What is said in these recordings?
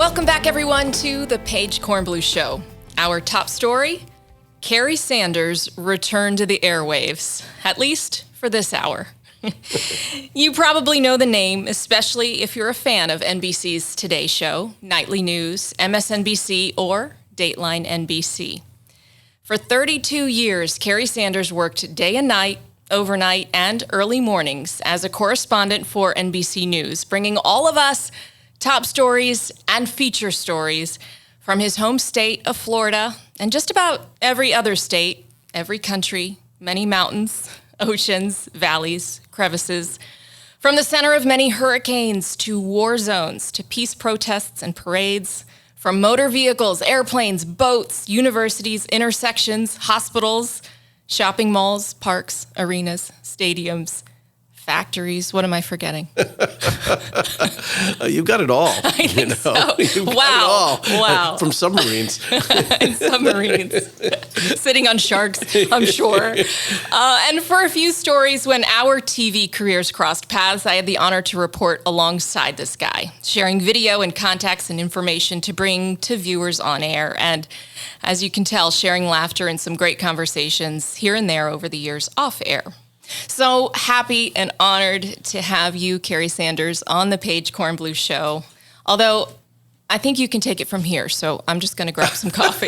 Welcome back, everyone, to the Paige Kornblue Show. Our top story, Kerry Sanders returned to the airwaves, at least for this hour. You probably know the name, especially if you're a fan of NBC's Today Show, Nightly News, MSNBC, or Dateline NBC. For 32 years, Kerry Sanders worked day and night, overnight, and early mornings as a correspondent for NBC News, bringing all of us top stories and feature stories from his home state of Florida and just about every other state, every country, many mountains, oceans, valleys, crevices, from the center of many hurricanes to war zones to peace protests and parades, from motor vehicles, airplanes, boats, universities, intersections, hospitals, shopping malls, parks, arenas, stadiums, factories. What am I forgetting? You've got it all. I think so. You've got Wow. it all. Wow. From submarines. And submarines. Sitting on sharks, I'm sure. And for a few stories when our TV careers crossed paths, I had the honor to report alongside this guy, sharing video and contacts and information to bring to viewers on air. And as you can tell, sharing laughter and some great conversations here and there over the years off air. So happy and honored to have you, Kerry Sanders, on the Paige Kornblue Show. Although I think you can take it from here, so I'm just going to grab some coffee.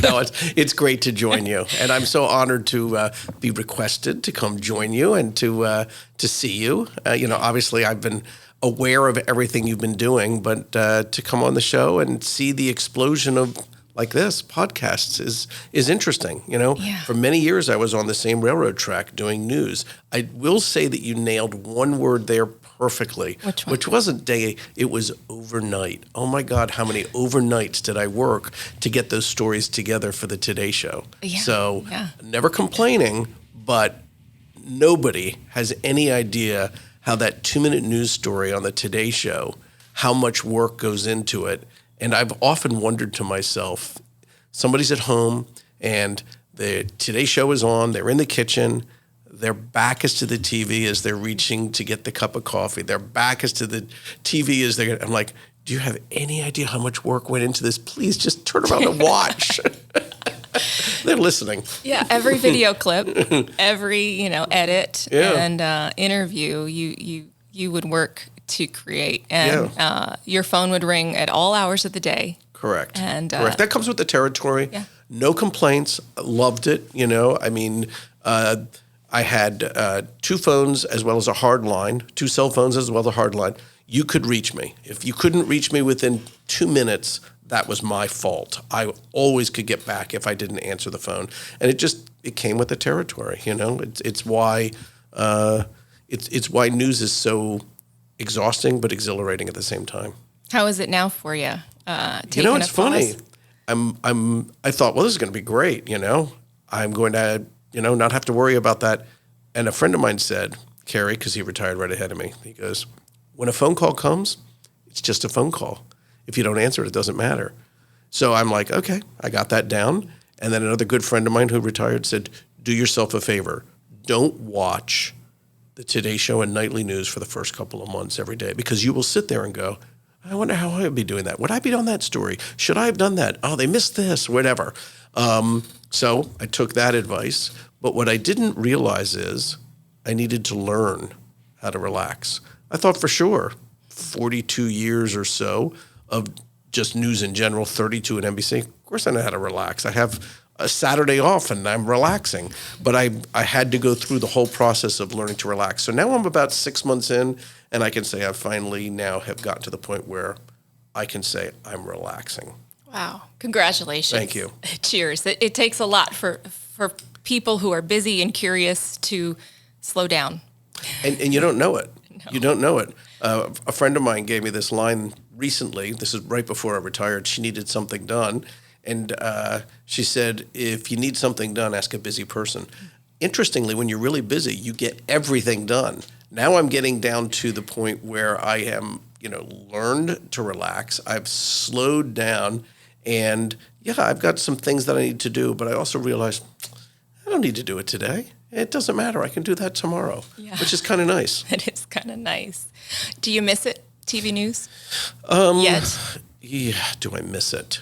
No, it's great to join you, and I'm so honored to be requested to come join you and to see you. Obviously, I've been aware of everything you've been doing, but to come on the show and see the explosion of like this, podcasts is interesting. Yeah. For many years, I was on the same railroad track doing news. I will say that you nailed one word there perfectly. Which one? Which wasn't day, it was overnight. Oh my God, how many overnights did I work to get those stories together for the Today Show? Yeah. So never complaining, but nobody has any idea how that 2-minute news story on the Today Show, how much work goes into it. And I've often wondered to myself, somebody's at home and the Today Show is on, they're in the kitchen, their back is to the TV as they're reaching to get the cup of coffee. Their back is to the TV as I'm like, do you have any idea how much work went into this? Please just turn around and watch. They're listening. Yeah, every video clip, every edit and interview you would work to create, and your phone would ring at all hours of the day. Correct. And correct. That comes with the territory. Yeah. No complaints. Loved it. I had 2 phones as well as a hard line, 2 cell phones as well as a hard line. You could reach me. If you couldn't reach me within 2 minutes, that was my fault. I always could get back if I didn't answer the phone, and it came with the territory. It's why it's why news is so exhausting but exhilarating at the same time. How is it now for you? It's funny. I thought, well, this is going to be great. I'm going to, not have to worry about that. And a friend of mine said, Kerry, because he retired right ahead of me, he goes, when a phone call comes, it's just a phone call. If you don't answer it, it doesn't matter. So I'm like, okay, I got that down. And then another good friend of mine who retired said, do yourself a favor. Don't watch the Today Show and Nightly News for the first couple of months every day, because you will sit there and go, I wonder how I would be doing that. Would I be on that story? Should I have done that? Oh, they missed this, whatever. So I took that advice. But what I didn't realize is I needed to learn how to relax. I thought for sure 42 years or so of just news in general, 32 at NBC. Of course I know how to relax. I have a Saturday off and I'm relaxing. But I had to go through the whole process of learning to relax. So now I'm about 6 months in, and I can say I finally now have gotten to the point where I can say I'm relaxing. Wow. Congratulations. Thank you. Cheers. It takes a lot for people who are busy and curious to slow down. And you don't know it. No. You don't know it. A friend of mine gave me this line recently. This is right before I retired. She needed something done. And she said, if you need something done, ask a busy person. Interestingly, when you're really busy, you get everything done. Now I'm getting down to the point where I am, learned to relax. I've slowed down, and I've got some things that I need to do, but I also realized I don't need to do it today. It doesn't matter. I can do that tomorrow, which is kind of nice. It is kind of nice. Do you miss it, TV news? Yet? Yeah, do I miss it?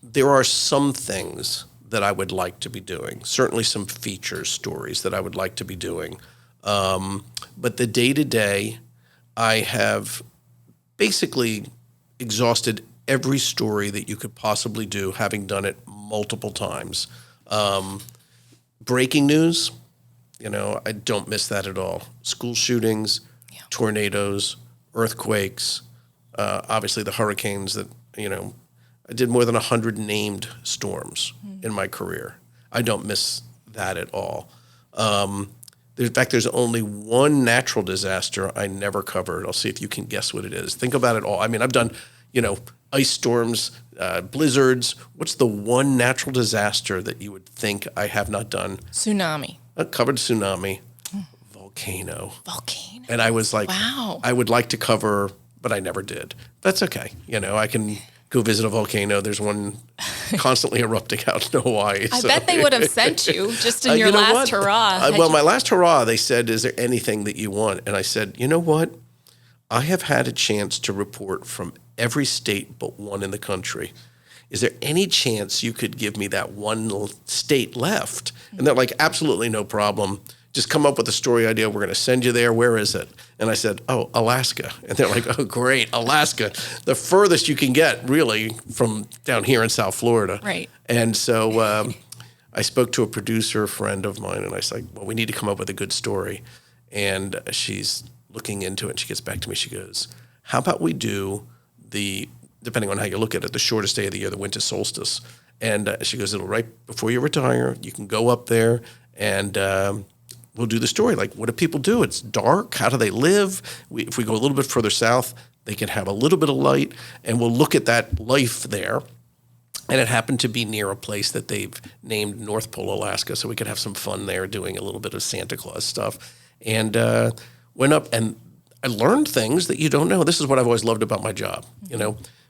There are some things that I would like to be doing. Certainly some feature stories that I would like to be doing. But the day-to-day, I have basically exhausted every story that you could possibly do, having done it multiple times. Breaking news, I don't miss that at all. School shootings, tornadoes, earthquakes, obviously the hurricanes that, I did more than 100 named storms in my career. I don't miss that at all. In fact, there's only one natural disaster I never covered. I'll see if you can guess what it is. Think about it all. I mean, I've done, ice storms, blizzards. What's the one natural disaster that you would think I have not done? Tsunami. I covered tsunami, volcano. Volcano. And I was like, wow. I would like to cover, but I never did. That's okay. I can go visit a volcano. There's one constantly erupting out in Hawaii. I bet they would have sent you just in your last hurrah. Well, my last hurrah, they said, is there anything that you want? And I said, you know what? I have had a chance to report from every state but one in the country. Is there any chance you could give me that one state left? And they're like, absolutely no problem. Just come up with a story idea. We're going to send you there. Where is it? And I said, oh, Alaska. And they're like, oh, great, Alaska. The furthest you can get, really, from down here in South Florida. Right. And so I spoke to a producer friend of mine, and I said, well, we need to come up with a good story. And she's looking into it, and she gets back to me. She goes, how about we do depending on how you look at it, the shortest day of the year, the winter solstice. And she goes, it'll right before you retire. You can go up there and we'll do the story. Like, what do people do? It's dark. How do they live? If we go a little bit further south, they can have a little bit of light, and we'll look at that life there. And it happened to be near a place that they've named North Pole, Alaska, so we could have some fun there doing a little bit of Santa Claus stuff. And went up, and I learned things that you don't know. This is what I've always loved about my job.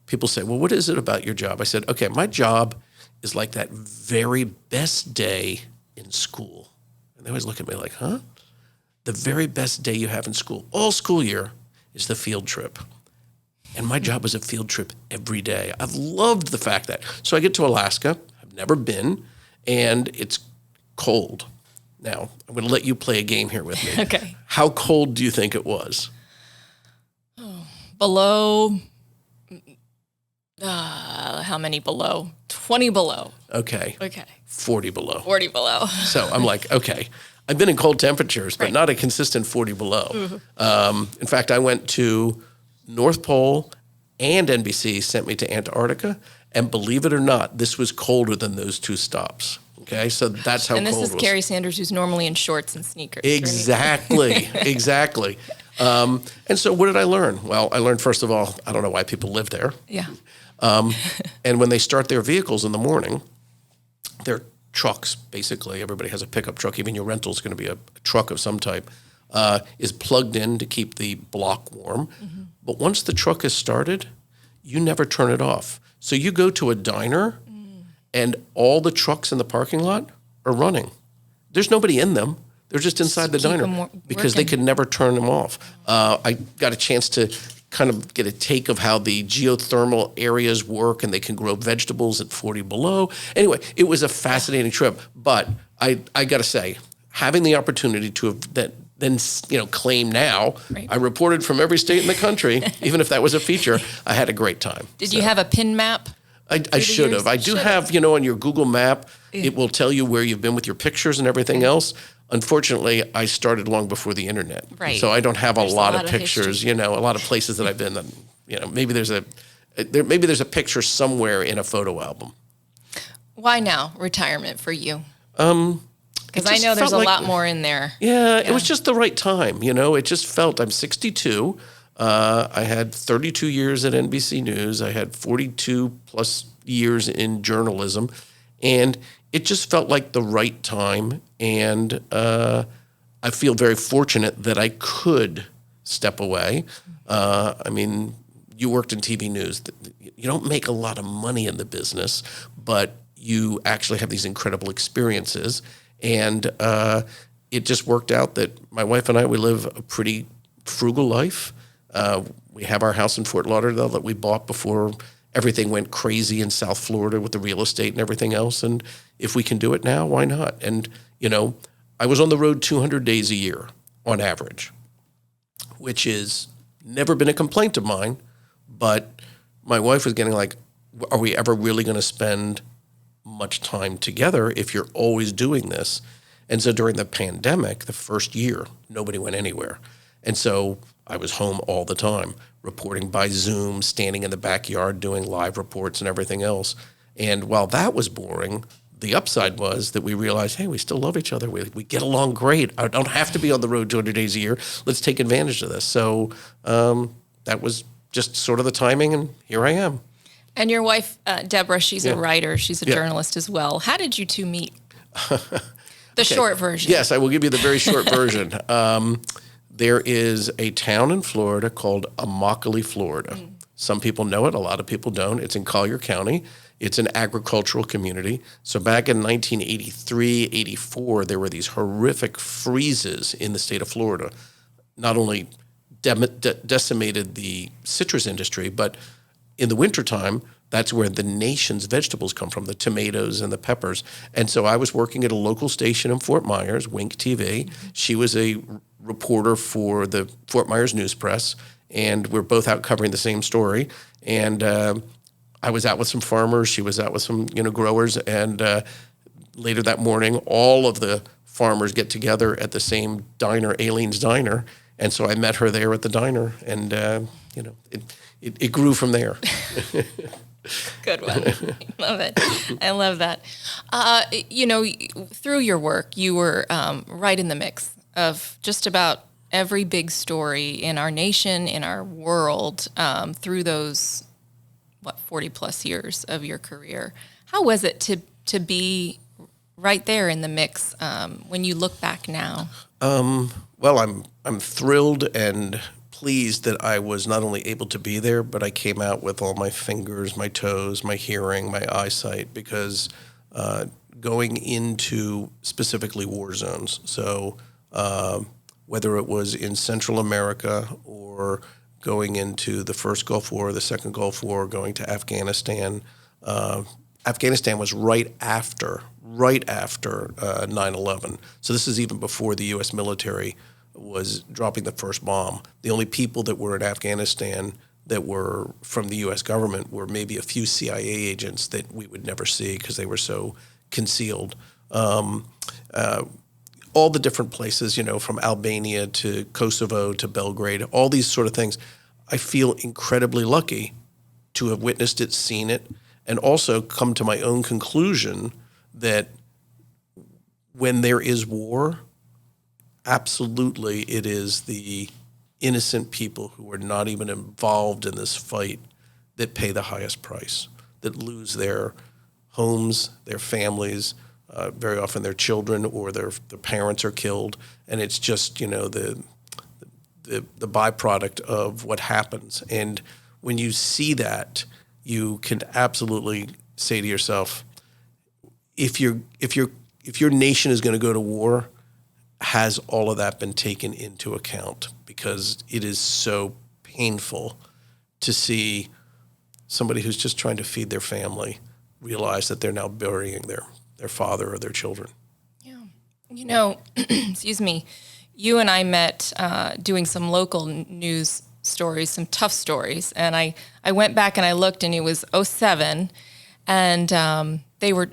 People say, well, what is it about your job? I said, okay, my job is like that very best day in school. And they always look at me like, huh? The very best day you have in school, all school year, is the field trip. And my job is a field trip every day. I've loved the fact that. So I get to Alaska. I've never been, and it's cold. Now, I'm going to let you play a game here with me. Okay. How cold do you think it was? Below, how many below? 20 below. Okay. 40 below. 40 below. So I'm like, okay. I've been in cold temperatures, but not a consistent 40 below. Mm-hmm. In fact, I went to North Pole, and NBC sent me to Antarctica. And believe it or not, this was colder than those two stops. Okay, so that's how cold it was. And this is Kerry Sanders, who's normally in shorts and sneakers. Exactly, right? Exactly. And so what did I learn? Well, I learned, first of all, I don't know why people live there. Yeah. And when they start their vehicles in the morning, their trucks, basically, everybody has a pickup truck, even your rental is going to be a truck of some type, is plugged in to keep the block warm. Mm-hmm. But once the truck is started, you never turn it off. So you go to a diner, and all the trucks in the parking lot are running. There's nobody in them. They're just inside the diner because they could never turn them off. I got a chance to kind of get a take of how the geothermal areas work, and they can grow vegetables at 40 below. Anyway, it was a fascinating trip. But I got to say, having the opportunity to have then claim now, right. I reported from every state in the country, even if that was a feature, I had a great time. Did you have a pin map? I should have. I do have, on your Google map, it will tell you where you've been with your pictures and everything else. Unfortunately, I started long before the internet. Right. So I don't have a lot of pictures, a lot of places that I've been. Maybe there's a picture somewhere in a photo album. Why now retirement for you? Because I know there's a lot more in there. Yeah, it was just the right time. It just felt, I'm 62. I had 32 years at NBC News. I had 42 plus years in journalism, and it just felt like the right time. And I feel very fortunate that I could step away. You worked in TV news. You don't make a lot of money in the business, but you actually have these incredible experiences. And it just worked out that my wife and I, we live a pretty frugal life. We have our house in Fort Lauderdale that we bought before everything went crazy in South Florida with the real estate and everything else. And if we can do it now, why not? And, I was on the road 200 days a year on average, which is never been a complaint of mine. But my wife was getting like, are we ever really going to spend much time together if you're always doing this? And so during the pandemic, the first year, nobody went anywhere. And so I was home all the time, reporting by Zoom, standing in the backyard, doing live reports and everything else. And while that was boring, the upside was that we realized, hey, we still love each other. We get along great. I don't have to be on the road 200 days a year. Let's take advantage of this. So that was just sort of the timing, and here I am. And your wife, Deborah, she's a writer. She's a journalist as well. How did you two meet? The short version. Yes, I will give you the very short version. There is a town in Florida called Immokalee, Florida. Some people know it. A lot of people don't. It's in Collier County. It's an agricultural community. So back in 1983, 84, there were these horrific freezes in the state of Florida. Not only decimated the citrus industry, but in the wintertime, that's where the nation's vegetables come from, the tomatoes and the peppers. And so I was working at a local station in Fort Myers, Wink TV. She was a reporter for the Fort Myers News Press, and we're both out covering the same story. And I was out with some farmers. She was out with some growers. And later that morning, all of the farmers get together at the same diner, Aileen's Diner. And so I met her there at the diner, and it grew from there. Good one. Love it. I love that. Through your work, you were right in the mix of just about every big story in our nation, in our world, through those, 40 plus years of your career. How was it to be right there in the mix when you look back now? Well, I'm thrilled and pleased that I was not only able to be there, but I came out with all my fingers, my toes, my hearing, my eyesight, because going into specifically war zones, so whether it was in Central America or going into the first Gulf War, the second Gulf War, going to Afghanistan. Afghanistan was right after 9/11. So this is even before the U.S. military was dropping the first bomb. The only people that were in Afghanistan that were from the U.S. government were maybe a few CIA agents that we would never see because they were so concealed. All the different places, from Albania to Kosovo to Belgrade, all these sort of things. I feel incredibly lucky to have witnessed it, seen it, and also come to my own conclusion that when there is war, absolutely it is the innocent people who are not even involved in this fight that pay the highest price, that lose their homes, their families, very often their children or their parents are killed, and it's just the byproduct of what happens. And when you see that, you can absolutely say to yourself, if your nation is going to go to war, has all of that been taken into account? Because it is so painful to see somebody who's just trying to feed their family realize that they're now burying their father or their children. Yeah. Excuse me, you and I met doing some local news stories, some tough stories. And I went back and I looked, and it was 2007. And they were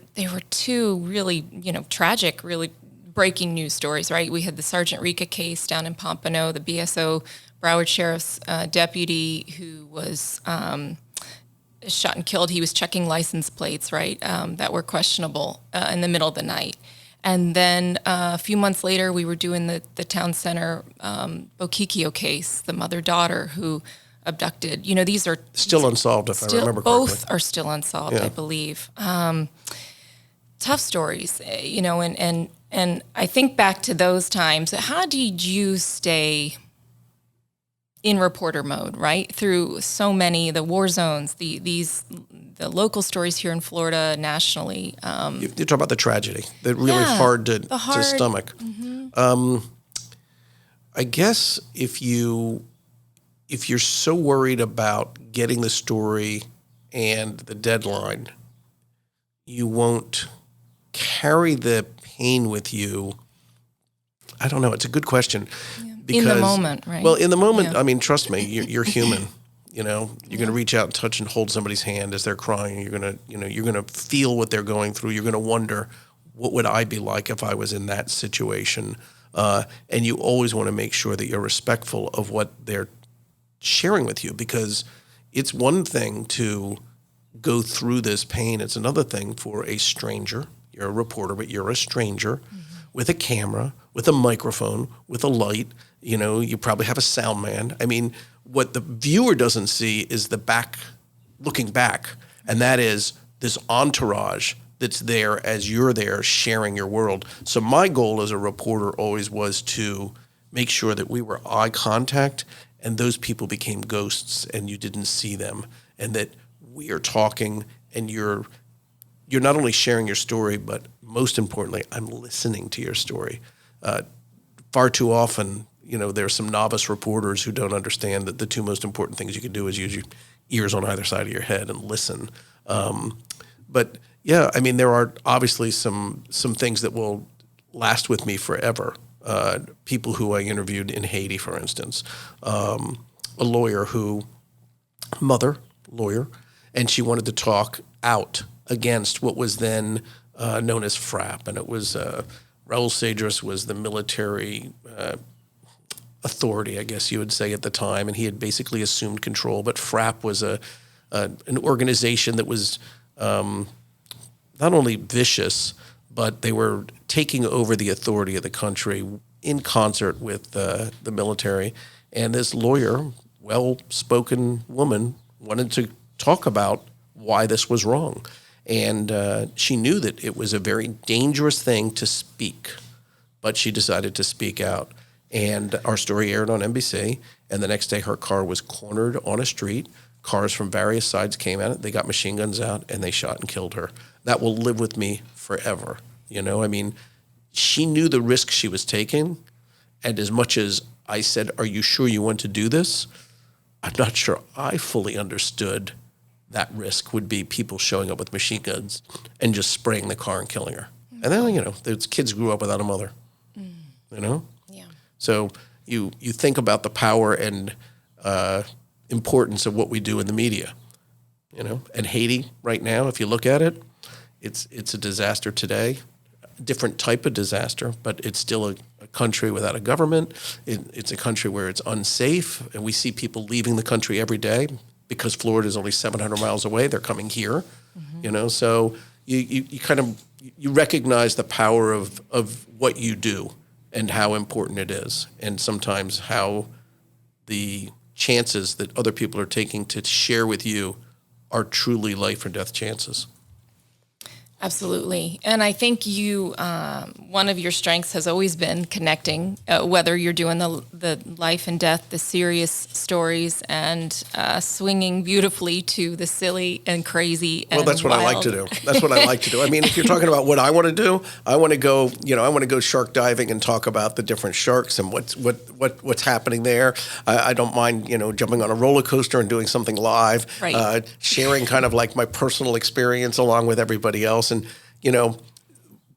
two really, tragic, really breaking news stories, right? We had the Sergeant Rika case down in Pompano, the BSO Broward Sheriff's deputy who was shot and killed. He was checking license plates, right, that were questionable in the middle of the night. And then a few months later, we were doing the town center Bokikio case, the mother-daughter who abducted. These are still unsolved, if I remember correctly. Both are still unsolved, I believe. Tough stories, and I think back to those times. How did you stay in reporter mode, right? Through so many, the war zones, the local stories here in Florida, nationally. You talk about the tragedy, that really hard to stomach. Mm-hmm. I guess if you're so worried about getting the story and the deadline, you won't carry the pain with you. I don't know. It's a good question. Yeah. Because, in the moment, right? Well, in the moment, I mean, trust me, you're human. You're going to reach out and touch and hold somebody's hand as they're crying. You're going to feel what they're going through. You're going to wonder, what would I be like if I was in that situation? And you always want to make sure that you're respectful of what they're sharing with you, because it's one thing to go through this pain. It's another thing for a stranger. You're a reporter, but you're a stranger with a camera, with a microphone, with a light. You probably have a sound man. I mean, what the viewer doesn't see is looking back, and that is this entourage that's there as you're there sharing your world. So my goal as a reporter always was to make sure that we were eye contact and those people became ghosts and you didn't see them, and that we are talking and you're not only sharing your story, but most importantly, I'm listening to your story. Far too often, there are some novice reporters who don't understand that the two most important things you can do is use your ears on either side of your head and listen. But yeah, I mean, there are obviously some things that will last with me forever. People who I interviewed in Haiti, for instance, a lawyer and she wanted to talk out against what was then known as FRAP, and it was Raul Cedras was the military authority, I guess you would say at the time, and he had basically assumed control. But FRAP was an organization that was not only vicious, but they were taking over the authority of the country in concert with the military. And this lawyer, well-spoken woman, wanted to talk about why this was wrong. And she knew that it was a very dangerous thing to speak, but she decided to speak out. And our story aired on NBC, and the next day her car was cornered on a street. Cars from various sides came at it. They got machine guns out, and they shot and killed her. That will live with me forever. I mean, she knew the risk she was taking, and as much as I said, "Are you sure you want to do this?" I'm not sure I fully understood that risk would be people showing up with machine guns and just spraying the car and killing her. And then, those kids grew up without a mother, Yeah. So you think about the power and importance of what we do in the media, And Haiti right now, if you look at it, it's a disaster today, a different type of disaster, but it's still a country without a government. It's a country where it's unsafe, and we see people leaving the country every day. Because Florida is only 700 miles away, they're coming here, So you kind of recognize the power of what you do and how important it is, and sometimes how the chances that other people are taking to share with you are truly life or death chances. Absolutely. And I think one of your strengths has always been connecting, whether you're doing the life and death, the serious stories, and swinging beautifully to the silly and crazy and that's what wild. I like to do. That's what I like to do. I mean, if you're talking about what I want to do, I want to go, I want to go shark diving and talk about the different sharks and what's happening there. I don't mind, jumping on a roller coaster and doing something live, right. Sharing kind of like my personal experience along with everybody else. And,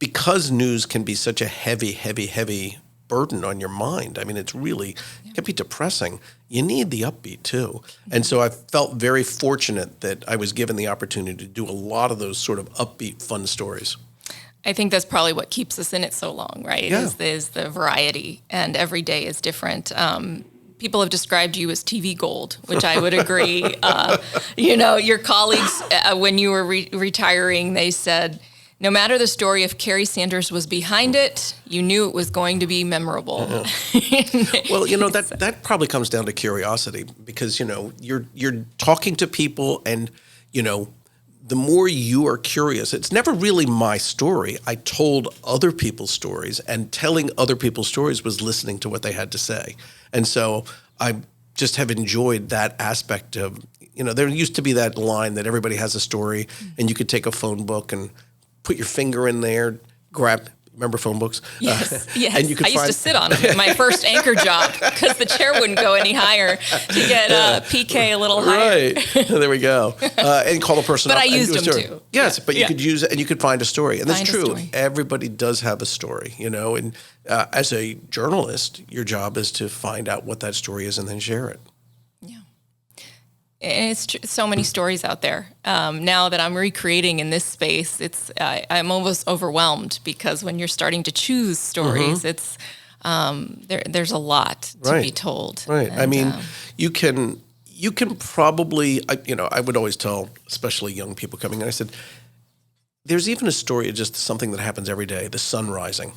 because news can be such a heavy, heavy, heavy burden on your mind. I mean, it can be depressing. You need the upbeat too. And so I felt very fortunate that I was given the opportunity to do a lot of those sort of upbeat, fun stories. I think that's probably what keeps us in it so long, right? Yeah. Is the variety, and every day is different. People have described you as TV gold, which I would agree. Your colleagues, when you were retiring, they said, no matter the story, if Kerry Sanders was behind it, you knew it was going to be memorable. Well, that probably comes down to curiosity, because, you're talking to people and, the more you are curious, it's never really my story. I told other people's stories, and telling other people's stories was listening to what they had to say. And so I just have enjoyed that aspect of, there used to be that line that everybody has a story, and you could take a phone book and put your finger in there, grab, remember phone books? Yes, yes. And you could I used to sit on them in my first anchor job because the chair wouldn't go any higher to get PK a little higher. Right. There we go. And call the person up. But I used and do a them story. too. Yes, but you could use it and you could find a story. And that's Find a true. story. Everybody does have a story, and as a journalist, your job is to find out what that story is and then share it. Yeah. It's so many stories out there. Now that I'm recreating in this space, I'm almost overwhelmed because when you're starting to choose stories, it's there's a lot to be told. Right. And, I mean, you can probably, I would always tell, especially young people coming in, I said, there's even a story of just something that happens every day, the sun rising.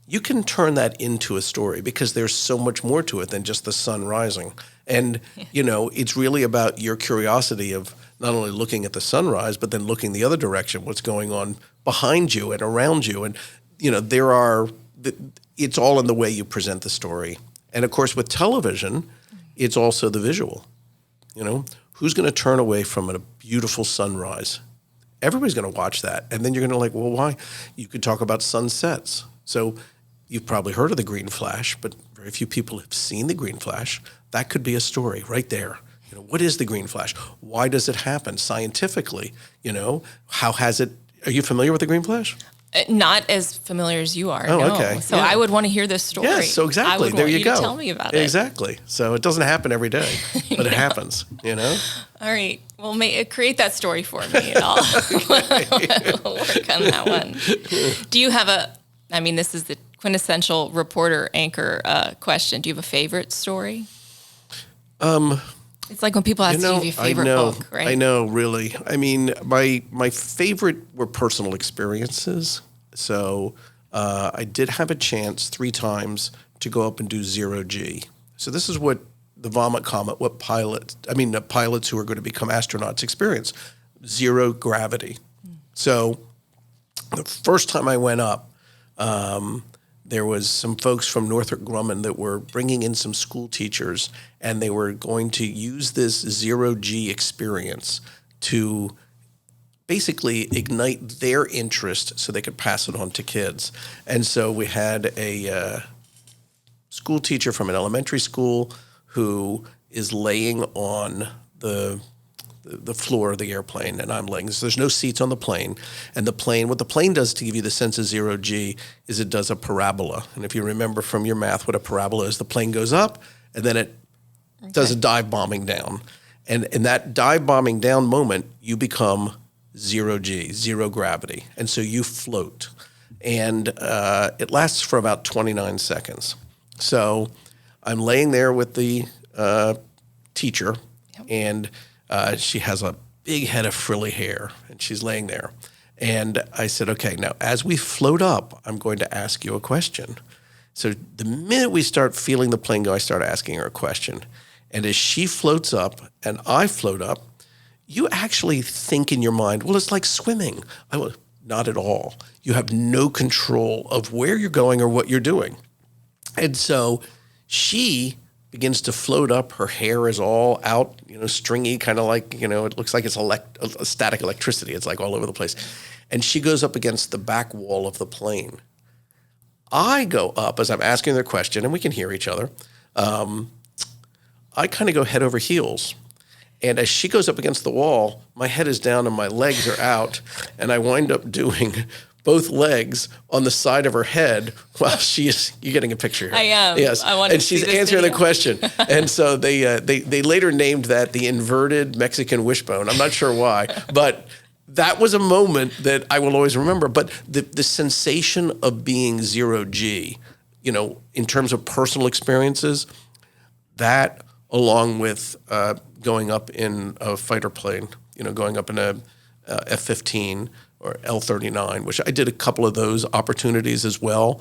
You can turn that into a story because there's so much more to it than just the sun rising. And, it's really about your curiosity of not only looking at the sunrise, but then looking the other direction, what's going on behind you and around you. And, it's all in the way you present the story. And of course, with television, it's also the visual. Who's going to turn away from a beautiful sunrise? Everybody's going to watch that. And then you're going to well, why? You could talk about sunsets. So you've probably heard of the green flash, but very few people have seen the green flash. That could be a story right there. What is the green flash? Why does it happen scientifically? How has it? Are you familiar with the green flash? Not as familiar as you are. Oh, no. okay. So Yeah. I would want to hear this story. Yes, so exactly. I would there want you go. To tell me about it. Exactly. So it doesn't happen every day, but it happens. All right. Well, create that story for me. And I'll work on that one. Do you have this is the quintessential reporter anchor question. Do you have a favorite story? It's like when people ask you your favorite book, right? I know, really. I mean, my favorite were personal experiences. So I did have a chance 3 times to go up and do 0G. So this is what the vomit comet, the pilots who are going to become astronauts experience, 0 gravity. So the first time I went up, there was some folks from Northrop Grumman that were bringing in some school teachers, and they were going to use this 0G experience to basically ignite their interest so they could pass it on to kids. And so we had a school teacher from an elementary school who is laying on the floor of the airplane, and I'm laying. So there's no seats on the plane. And what the plane does to give you the sense of 0G is it does a parabola. And if you remember from your math what a parabola is, the plane goes up, and then it does a dive bombing down. And in that dive bombing down moment, you become 0G, 0 gravity. And so you float. And it lasts for about 29 seconds. So I'm laying there with the teacher, and she has a big head of frilly hair, and she's laying there. And I said, okay, now as we float up, I'm going to ask you a question. So the minute we start feeling the plane go, I start asking her a question. And as she floats up and I float up, you actually think in your mind, well, it's like swimming. Not at all. You have no control of where you're going or what you're doing. And so she begins to float up. Her hair is all out, stringy, kind of like, it looks like it's static electricity. It's like all over the place. And she goes up against the back wall of the plane. I go up as I'm asking her the question, and we can hear each other. I kind of go head over heels. And as she goes up against the wall, my head is down and my legs are out. And I wind up doing both legs on the side of her head while you're getting a picture here. I am. Yes. I want and to she's see this answering video. the question. And so they later named that the inverted Mexican wishbone. I'm not sure why, but that was a moment that I will always remember. But the sensation of being 0G, in terms of personal experiences, that along with going up in a fighter plane, going up in a F-15 or L-39, which I did a couple of those opportunities as well.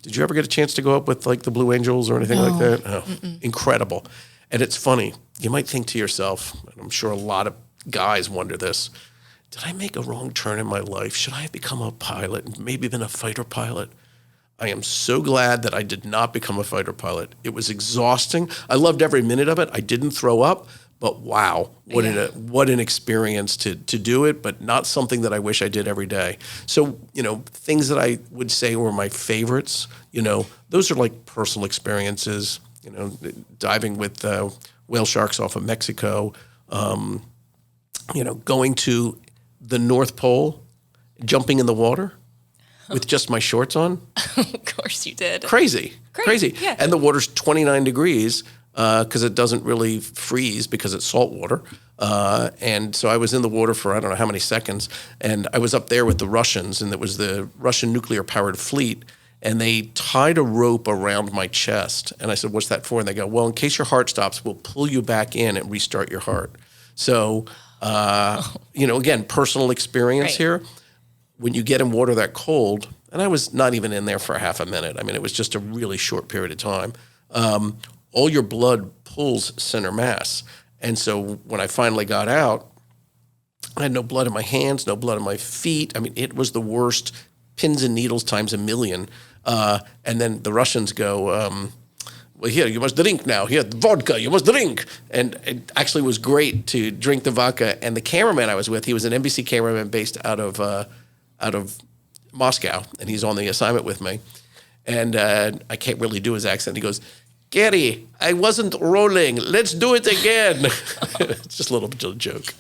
Did you ever get a chance to go up with like the Blue Angels or anything like that? Oh, incredible. And it's funny. You might think to yourself, and I'm sure a lot of guys wonder this, did I make a wrong turn in my life? Should I have become a pilot and maybe been a fighter pilot? I am so glad that I did not become a fighter pilot. It was exhausting. I loved every minute of it. I didn't throw up, But wow, what an experience to do it, but not something that I wish I did every day. So, things that I would say were my favorites, those are like personal experiences, diving with whale sharks off of Mexico, going to the North Pole, jumping in the water with just my shorts on. Of course you did. Crazy. Yeah. And the water's 29 degrees because it doesn't really freeze because it's salt water. And so I was in the water for I don't know how many seconds. And I was up there with the Russians, and it was the Russian nuclear-powered fleet. And they tied a rope around my chest. And I said, "What's that for?" And they go, "Well, in case your heart stops, we'll pull you back in and restart your heart." So, again, personal experience here. When you get in water that cold, and I was not even in there for half a minute. I mean, it was just a really short period of time. All your blood pulls center mass. And so when I finally got out, I had no blood in my hands, no blood in my feet. I mean, it was the worst, pins and needles times a million. And then the Russians go, "Well, here, you must drink now. Here, vodka, you must drink." And it actually was great to drink the vodka. And the cameraman I was with, he was an NBC cameraman based out of Moscow, and he's on the assignment with me. And I can't really do his accent. He goes, "Kerry, I wasn't rolling. Let's do it again." It's just a little bit of a joke.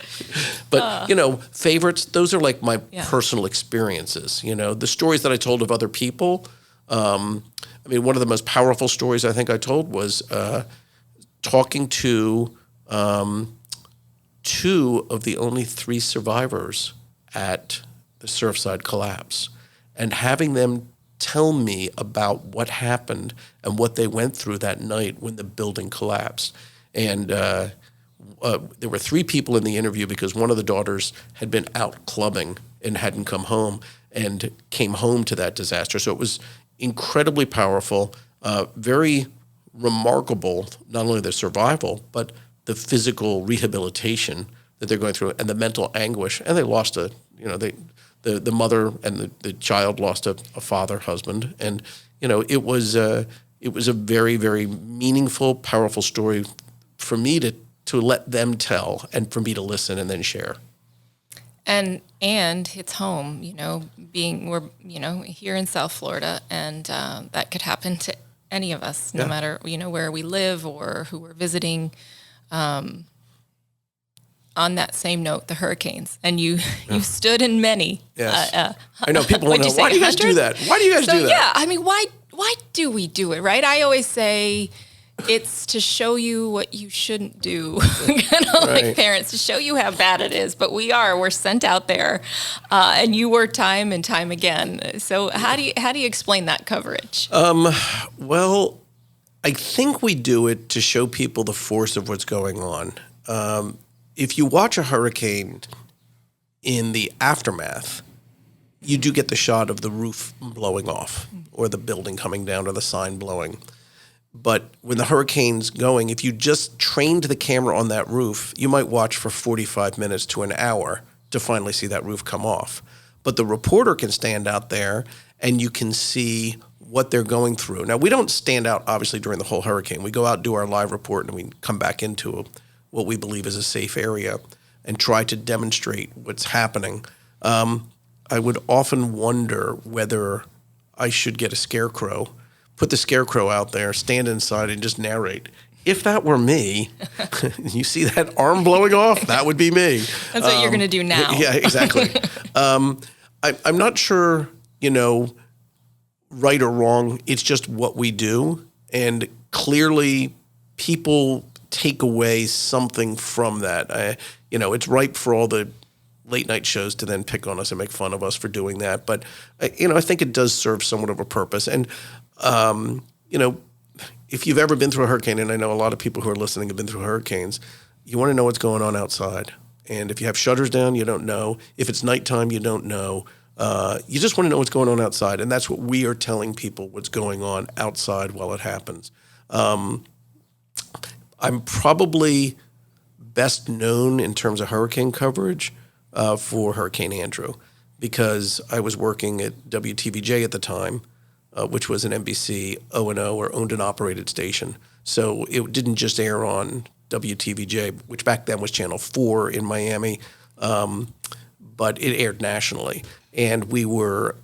But, favorites, those are like my personal experiences. The stories that I told of other people. One of the most powerful stories I think I told was talking to two of the only 3 survivors at the Surfside collapse, and having them tell me about what happened and what they went through that night when the building collapsed. And there were 3 people in the interview because one of the daughters had been out clubbing and hadn't come home and came home to that disaster. So it was incredibly powerful, very remarkable, not only their survival, but the physical rehabilitation that they're going through and the mental anguish. And they lost the mother and the child lost a father, husband. And, it was a very, very meaningful, powerful story for me to let them tell and for me to listen and then share. And it's home, we're here in South Florida, and that could happen to any of us, no matter, where we live or who we're visiting. On that same note, the hurricanes, and you stood in many. Yes. I know people want to know, why do you guys do that? Why do you guys do that? Yeah, why do we do it, right? I always say it's to show you what you shouldn't do, like parents, to show you how bad it is. But we're sent out there, and you work time and time again. So how do you explain that coverage? Well, I think we do it to show people the force of what's going on. If you watch a hurricane in the aftermath, you do get the shot of the roof blowing off or the building coming down or the sign blowing. But when the hurricane's going, if you just trained the camera on that roof, you might watch for 45 minutes to an hour to finally see that roof come off. But the reporter can stand out there and you can see what they're going through. Now, we don't stand out, obviously, during the whole hurricane. We go out, do our live report, and we come back into what we believe is a safe area and try to demonstrate what's happening. I would often wonder whether I should get a scarecrow, put the scarecrow out there, stand inside and just narrate. If that were me, you see that arm blowing off, that would be me. That's what you're going to do now. Yeah, exactly. I'm not sure, right or wrong. It's just what we do. And clearly people take away something from that. It's ripe for all the late night shows to then pick on us and make fun of us for doing that. But, I think it does serve somewhat of a purpose. And, if you've ever been through a hurricane, and I know a lot of people who are listening have been through hurricanes, you want to know what's going on outside. And if you have shutters down, you don't know. If it's nighttime, you don't know. You just want to know what's going on outside. And that's what we are telling people, what's going on outside while it happens. I'm probably best known in terms of hurricane coverage for Hurricane Andrew, because I was working at WTVJ at the time, which was an NBC O&O or owned and operated station. So it didn't just air on WTVJ, which back then was Channel 4 in Miami, but it aired nationally. And we were,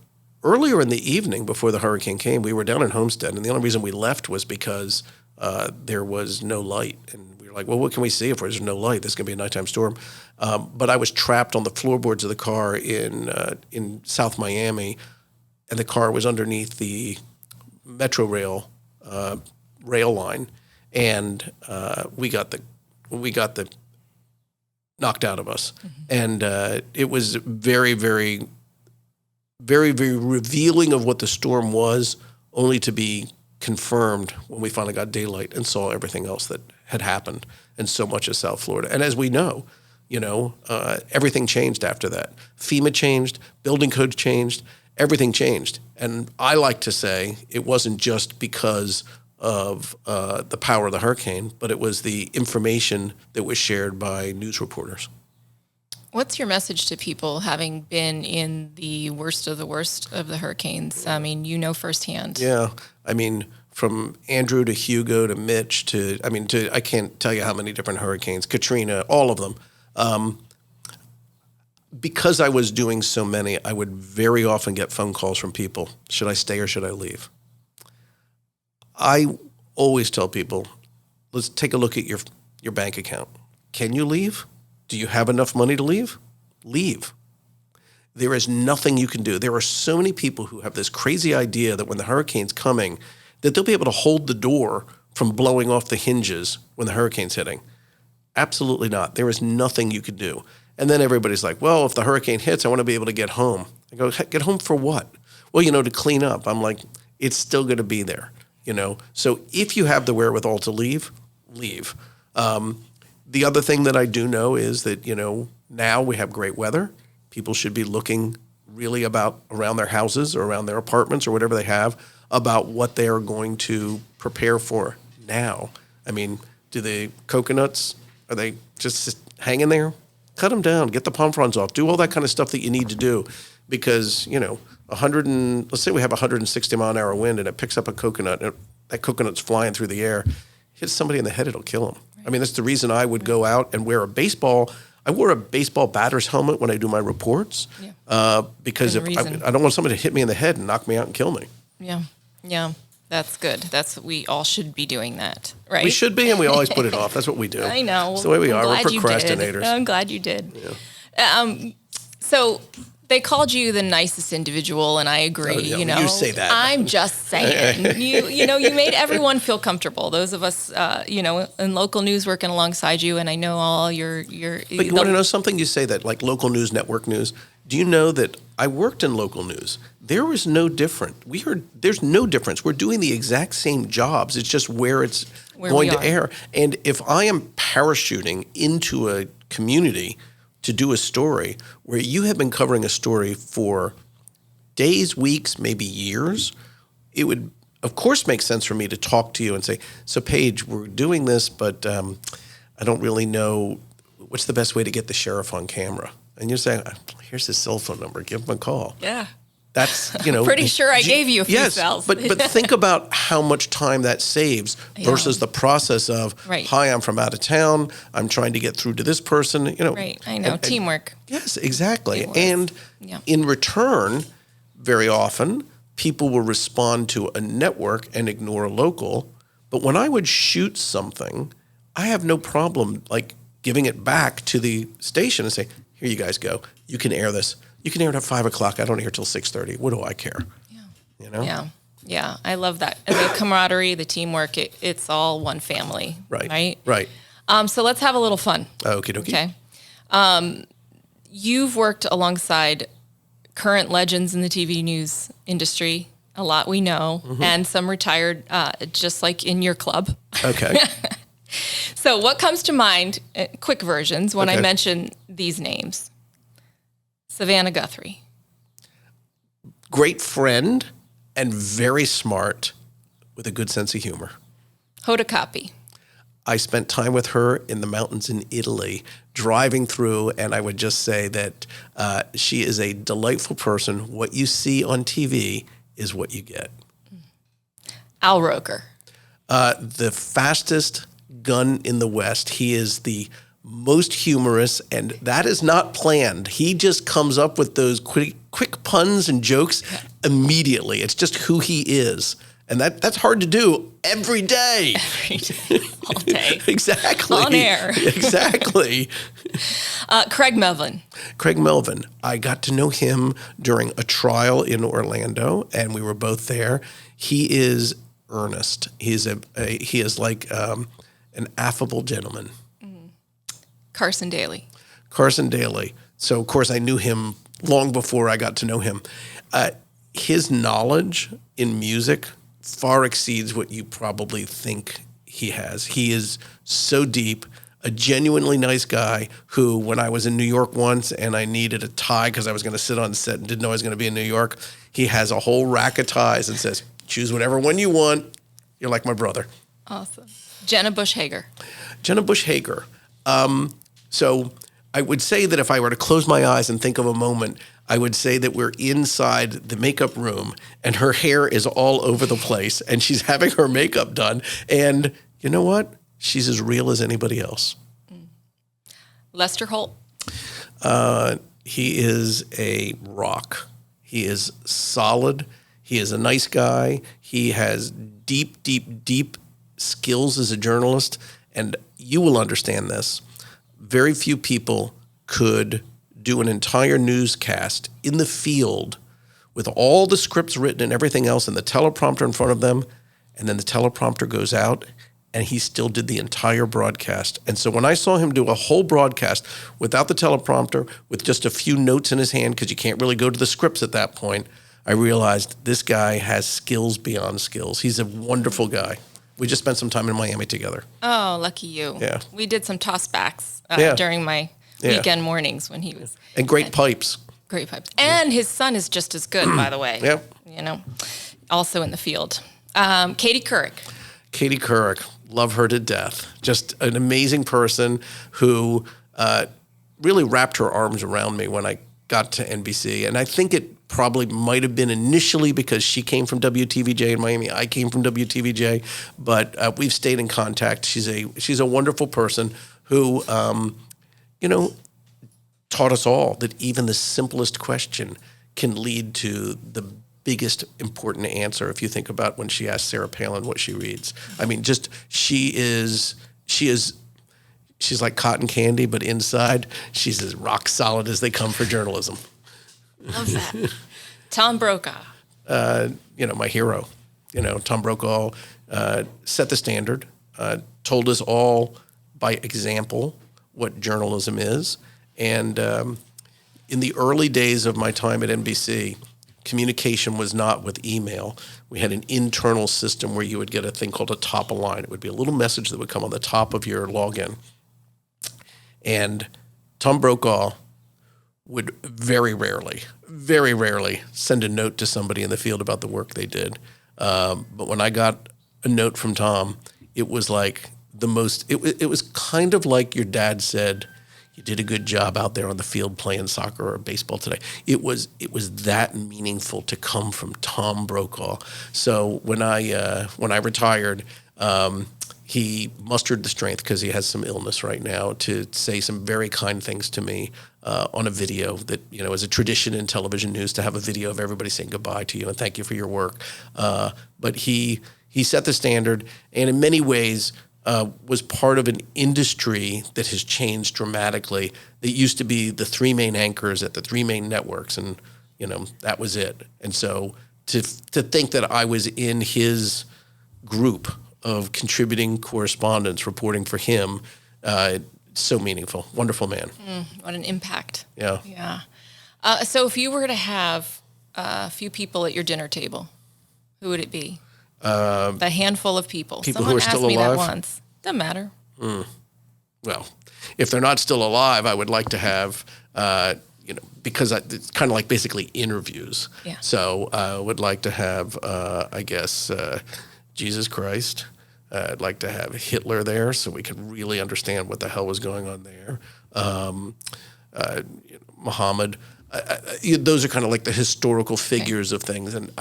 earlier in the evening before the hurricane came, we were down in Homestead, and the only reason we left was because there was no light. And we were like, well, what can we see if there's no light? This is going to be a nighttime storm. But I was trapped on the floorboards of the car in South Miami, and the car was underneath the Metro Rail rail line, and we got the knocked out of us. Mm-hmm. And it was very, very, very, very revealing of what the storm was, only to be confirmed when we finally got daylight and saw everything else that had happened in so much of South Florida. And as we know, everything changed after that. FEMA changed, building codes changed, everything changed. And I like to say it wasn't just because of the power of the hurricane, but it was the information that was shared by news reporters. What's your message to people having been in the worst of the hurricanes? I mean, firsthand. Yeah. I mean, from Andrew to Hugo to Mitch to I can't tell you how many different hurricanes, Katrina, all of them. Because I was doing so many, I would very often get phone calls from people. Should I stay or should I leave? I always tell people, let's take a look at your bank account. Can you leave? Do you have enough money to leave? Leave. There is nothing you can do. There are so many people who have this crazy idea that when the hurricane's coming, that they'll be able to hold the door from blowing off the hinges when the hurricane's hitting. Absolutely not. There is nothing you could do. And then everybody's like, well, if the hurricane hits, I want to be able to get home. I go, get home for what? Well, to clean up. I'm like, it's still going to be there, So if you have the wherewithal to leave, leave. The other thing that I do know is that, now we have great weather. People should be looking really about around their houses or around their apartments or whatever they have about what they are going to prepare for now. I mean, do the coconuts, are they just hanging there? Cut them down, get the palm fronds off, do all that kind of stuff that you need to do because, let's say we have 160 mile an hour wind and it picks up a coconut and that coconut's flying through the air, hits somebody in the head, it'll kill them. I mean, that's the reason I would go out and wear I wore a baseball batter's helmet when I do my reports because I don't want somebody to hit me in the head and knock me out and kill me. Yeah, that's good. We all should be doing that, right? We should be, and we always put it off. That's what we do. I know. It's the way we are. We're procrastinators. I'm glad you did. Yeah. So they called you the nicest individual, and I agree. You say that. I'm just saying. You made everyone feel comfortable. Those of us, in local news, working alongside you, and I know all your. But you want to know something? You say that, like local news, network news. Do you know that I worked in local news? There was no different. There's no difference. We're doing the exact same jobs. It's just where it's going to air. And if I am parachuting into a community to do a story where you have been covering a story for days, weeks, maybe years, it would, of course, make sense for me to talk to you and say, so Paige, we're doing this, but I don't really know what's the best way to get the sheriff on camera. And you're saying, here's his cell phone number. Give him a call. Yeah. That's, pretty sure I gave you a few cells. But think about how much time that saves versus the process of, hi, I'm from out of town. I'm trying to get through to this person. Right. I know. Teamwork. Yes, exactly. And in return, very often, people will respond to a network and ignore a local. But when I would shoot something, I have no problem giving it back to the station and say, here you guys go. You can air this. You can air it at 5 o'clock. I don't air till 6:30. What do I care? Yeah. Yeah. I love that. And the camaraderie, the teamwork, it's all one family. Right. So let's have a little fun. Okie dokie. Okay. You've worked alongside current legends in the TV news industry. A lot we know. Mm-hmm. And some retired, just like in your club. Okay. So what comes to mind, quick versions, when I mention these names? Savannah Guthrie. Great friend and very smart with a good sense of humor. Hoda Kotb. I spent time with her in the mountains in Italy, driving through, and I would just say that she is a delightful person. What you see on TV is what you get. Al Roker. The fastest gun in the West. He is the most humorous, and that is not planned. He just comes up with those quick puns and jokes immediately. It's just who he is. And that's hard to do every day. All day. Exactly. On air. Exactly. Craig Melvin. Craig Melvin. I got to know him during a trial in Orlando, and we were both there. He is earnest. He is like an affable gentleman. Carson Daly. Carson Daly. So, of course, I knew him long before I got to know him. His knowledge in music far exceeds what you probably think he has. He is so deep, a genuinely nice guy who, when I was in New York once and I needed a tie because I was going to sit on set and didn't know I was going to be in New York, he has a whole rack of ties and says, choose whatever one you want. You're like my brother. Awesome. Jenna Bush Hager. Jenna Bush Hager. So I would say that if I were to close my eyes and think of a moment, I would say that we're inside the makeup room and her hair is all over the place and she's having her makeup done. And you know what? She's as real as anybody else. Lester Holt. He is a rock. He is solid. He is a nice guy. He has deep, deep, deep skills as a journalist. And you will understand this. Very few people could do an entire newscast in the field with all the scripts written and everything else and the teleprompter in front of them, and then the teleprompter goes out, and he still did the entire broadcast. And so when I saw him do a whole broadcast without the teleprompter, with just a few notes in his hand, because you can't really go to the scripts at that point, I realized this guy has skills beyond skills. He's a wonderful guy. We just spent some time in Miami together. Oh, lucky you. Yeah. We did some tossbacks during my weekend mornings when he was. And great pipes. Great pipes. And his son is just as good, by the way. Yep. You know, also in the field. Katie Couric. Katie Couric. Love her to death. Just an amazing person who really wrapped her arms around me when I got to NBC. And I think it probably might have been initially because she came from WTVJ in Miami. I came from WTVJ, but we've stayed in contact. She's a wonderful person who, taught us all that even the simplest question can lead to the biggest important answer. If you think about when she asked Sarah Palin what she reads, I mean, just she's like cotton candy, but inside she's as rock solid as they come for journalism. Love that. Tom Brokaw. My hero. Tom Brokaw set the standard, told us all by example what journalism is. And in the early days of my time at NBC, communication was not with email. We had an internal system where you would get a thing called a top of line. It would be a little message that would come on the top of your login. And Tom Brokaw would very rarely send a note to somebody in the field about the work they did. But when I got a note from Tom, it was like it was kind of like your dad said, you did a good job out there on the field playing soccer or baseball today. It was that meaningful to come from Tom Brokaw. So when I retired, he mustered the strength, because he has some illness right now, to say some very kind things to me on a video that, is a tradition in television news to have a video of everybody saying goodbye to you and thank you for your work. But he set the standard, and in many ways was part of an industry that has changed dramatically. It used to be the three main anchors at the three main networks, and that was it. And so to think that I was in his group of contributing correspondents reporting for him, so meaningful. Wonderful man. What an impact. Yeah. Yeah. So if you were to have a few people at your dinner table, who would it be? A handful of people. People Someone who are still asked me alive? that once. Doesn't matter. Well, if they're not still alive, I would like to have, because it's kind of like basically interviews. Yeah. So I would like to have, Jesus Christ. I'd like to have Hitler there so we can really understand what the hell was going on there. Muhammad. Those are kind of like the historical figures of things. And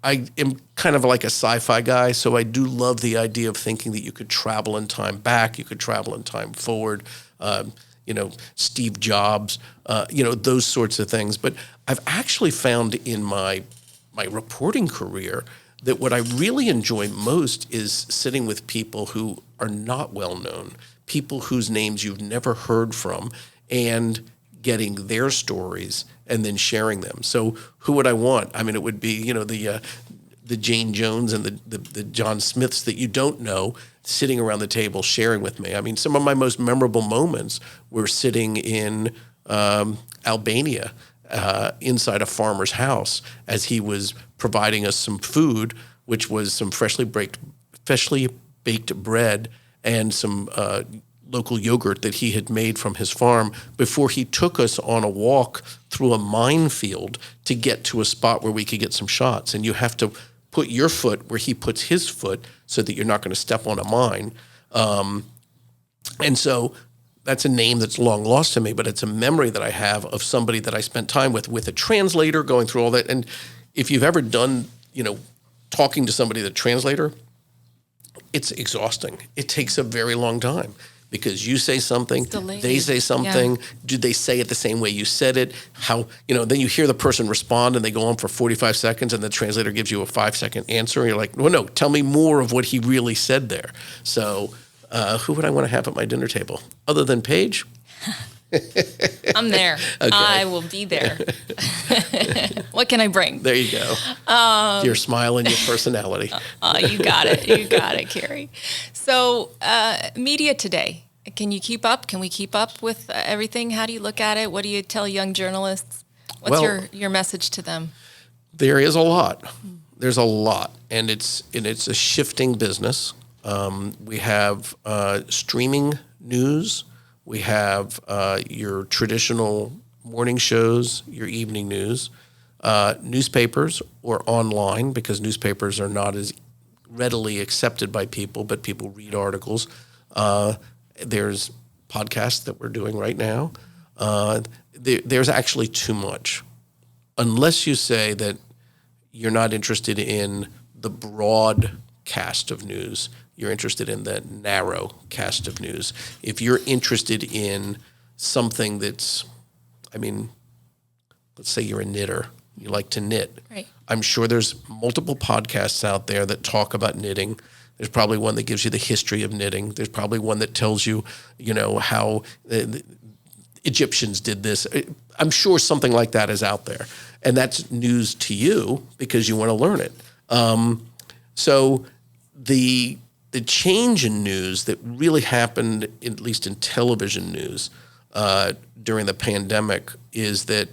I am kind of like a sci-fi guy, so I do love the idea of thinking that you could travel in time back, you could travel in time forward, Steve Jobs, those sorts of things. But I've actually found in my reporting career that what I really enjoy most is sitting with people who are not well known, people whose names you've never heard from, and getting their stories and then sharing them. So who would I want? I mean, it would be, the Jane Jones and the John Smiths that you don't know sitting around the table sharing with me. I mean, some of my most memorable moments were sitting in Albania inside a farmer's house as he was providing us some food, which was some freshly baked bread and some local yogurt that he had made from his farm before he took us on a walk through a minefield to get to a spot where we could get some shots. And you have to put your foot where he puts his foot so that you're not going to step on a mine. And so that's a name that's long lost to me, but it's a memory that I have of somebody that I spent time with a translator going through all that. And if you've ever done, talking to somebody, the translator, it's exhausting. It takes a very long time because you say something, they say something. Yeah. Do they say it the same way you said it? How, then you hear the person respond and they go on for 45 seconds and the translator gives you a 5-second answer. And you're like, well, no, tell me more of what he really said there. So who would I want to have at my dinner table other than Paige? I'm there. Okay. I will be there. What can I bring? There you go. Your smile and your personality. You got it. You got it, Kerry. So media today, can you keep up? Can we keep up with everything? How do you look at it? What do you tell young journalists? What's your message to them? There is a lot. There's a lot. And it's a shifting business. We have streaming news. We have your traditional morning shows, your evening news, newspapers or online, because newspapers are not as readily accepted by people, but people read articles. There's podcasts that we're doing right now. There's actually too much. Unless you say that you're not interested in the broad cast of news, you're interested in the narrow cast of news. If you're interested in something that's, let's say you're a knitter, you like to knit. Right. I'm sure there's multiple podcasts out there that talk about knitting. There's probably one that gives you the history of knitting. There's probably one that tells you, how the Egyptians did this. I'm sure something like that is out there. And that's news to you because you want to learn it. So the change in news that really happened, at least in television news, during the pandemic, is that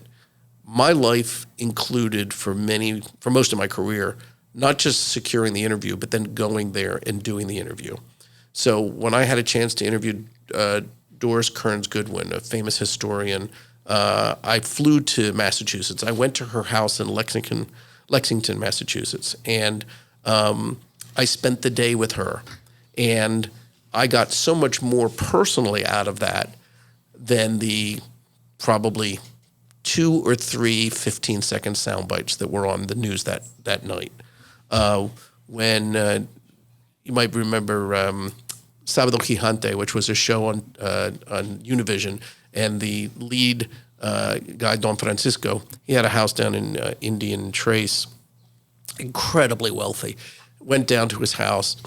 my life included for most of my career, not just securing the interview, but then going there and doing the interview. So when I had a chance to interview Doris Kearns Goodwin, a famous historian, I flew to Massachusetts. I went to her house in Lexington, Massachusetts, and I spent the day with her, and I got so much more personally out of that than the probably 2 or 3 15-second sound bites that were on the news that night. When you might remember Sábado Gigante, which was a show on Univision, and the lead guy, Don Francisco, he had a house down in Indian Trace, incredibly wealthy. Went down to his house,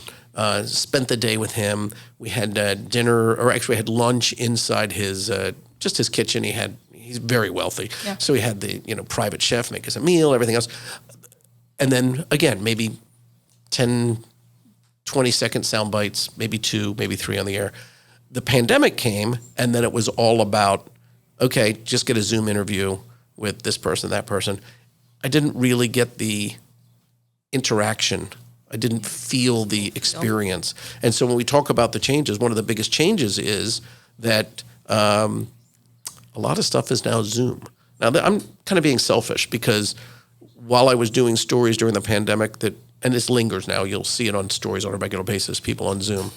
spent the day with him. We had dinner, or actually we had lunch inside his just his kitchen. He's very wealthy, yeah. So he had the private chef make us a meal, everything else, and then again maybe 10, 20-second sound bites, maybe 2, maybe 3 on the air. The pandemic came, and then it was all about, okay, just get a Zoom interview with this person, that person. I didn't really get the interaction. I didn't feel the experience. And so when we talk about the changes, one of the biggest changes is that a lot of stuff is now Zoom. Now, I'm kind of being selfish because while I was doing stories during the pandemic and this lingers now, you'll see it on stories on a regular basis, people on Zoom,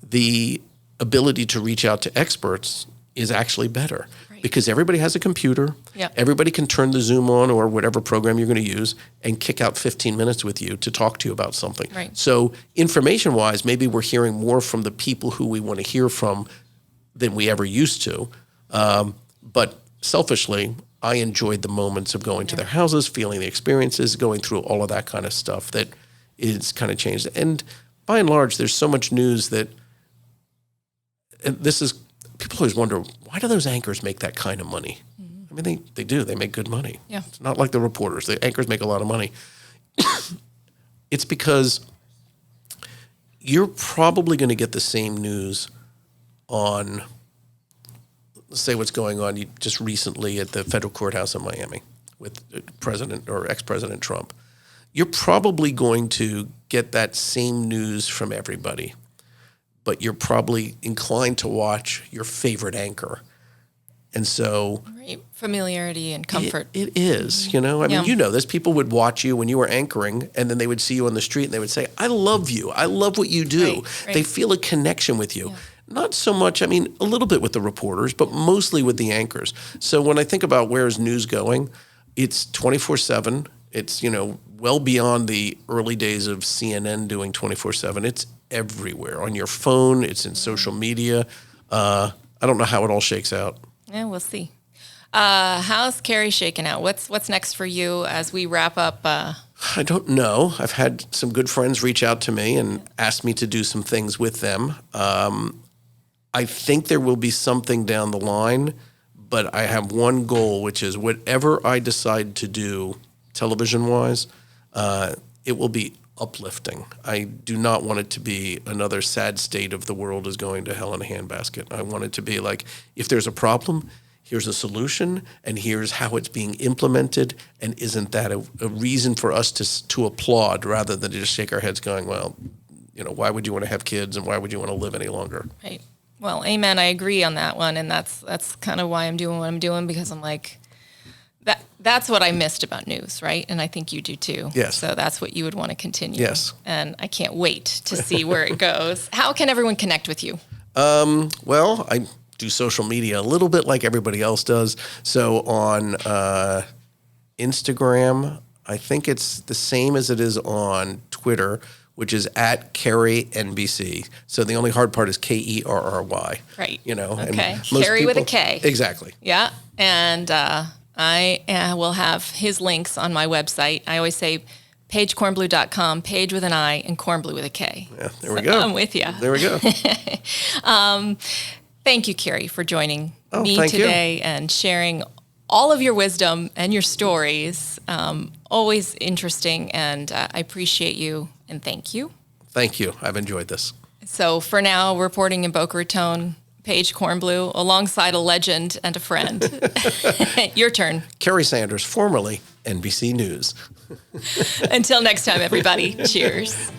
the ability to reach out to experts is actually better. Right. Because everybody has a computer. Yep. Everybody can turn the Zoom on or whatever program you're going to use and kick out 15 minutes with you to talk to you about something. Right. So information-wise, maybe we're hearing more from the people who we want to hear from than we ever used to. But selfishly, I enjoyed the moments of going to their houses, feeling the experiences, going through all of that kind of stuff that is kind of changed. And by and large, there's so much news that, and this is, people always wonder, why do those anchors make that kind of money? I mean, they do. They make good money. Yeah. It's not like the reporters. The anchors make a lot of money. It's because you're probably going to get the same news on, let's say what's going on just recently at the federal courthouse in Miami with President or ex-President Trump. You're probably going to get that same news from everybody, but you're probably inclined to watch your favorite anchor. And so Right. Familiarity and comfort. it is, you know, I mean, you know this, people would watch you when you were anchoring and then they would see you on the street and they would say, I love you. I love what you do. Right. They feel a connection with you. Yeah. Not so much, I mean, a little bit with the reporters, but mostly with the anchors. So when I think about where is news going, it's 24/7. It's, you know, well beyond the early days of CNN doing 24/7. It's everywhere on your phone. It's in social media. I don't know how it all shakes out. Yeah, we'll see. How's Kerry shaking out? What's next for you as we wrap up? I don't know. I've had some good friends reach out to me and ask me to do some things with them. I think there will be something down the line, but I have one goal, which is whatever I decide to do television-wise, it will be uplifting. I do not want it to be another sad state of the world is going to hell in a handbasket. I want it to be like, if there's a problem, here's a solution, and here's how it's being implemented, and isn't that a reason for us to applaud rather than to just shake our heads going, well, you know, why would you want to have kids and why would you want to live any longer? Right. Well, amen. I agree on that one, and that's kind of why I'm doing what I'm doing, because I'm like, that's what I missed about news, right? And I think you do too. Yes. So that's what you would want to continue. Yes. And I can't wait to see where it goes. How can everyone connect with you? Well, I do social media a little bit like everybody else does. So on Instagram, I think it's the same as it is on Twitter, which is at Kerry NBC. So the only hard part is Kerry. Right. You know. Okay. Kerry with a K. Exactly. Yeah. And I will have his links on my website. I always say PaigeKornblue.com, Paige with an I and Kornblue with a K. Yeah, there we go. I'm with you. There we go. Thank you, Kerry, for joining me thank today and sharing all of your wisdom and your stories. Always interesting, and I appreciate you, and thank you. Thank you. I've enjoyed this. So for now, reporting in Boca Raton, Paige Kornblue, alongside a legend and a friend. Your turn. Kerry Sanders, formerly NBC News. Until next time, everybody. Cheers.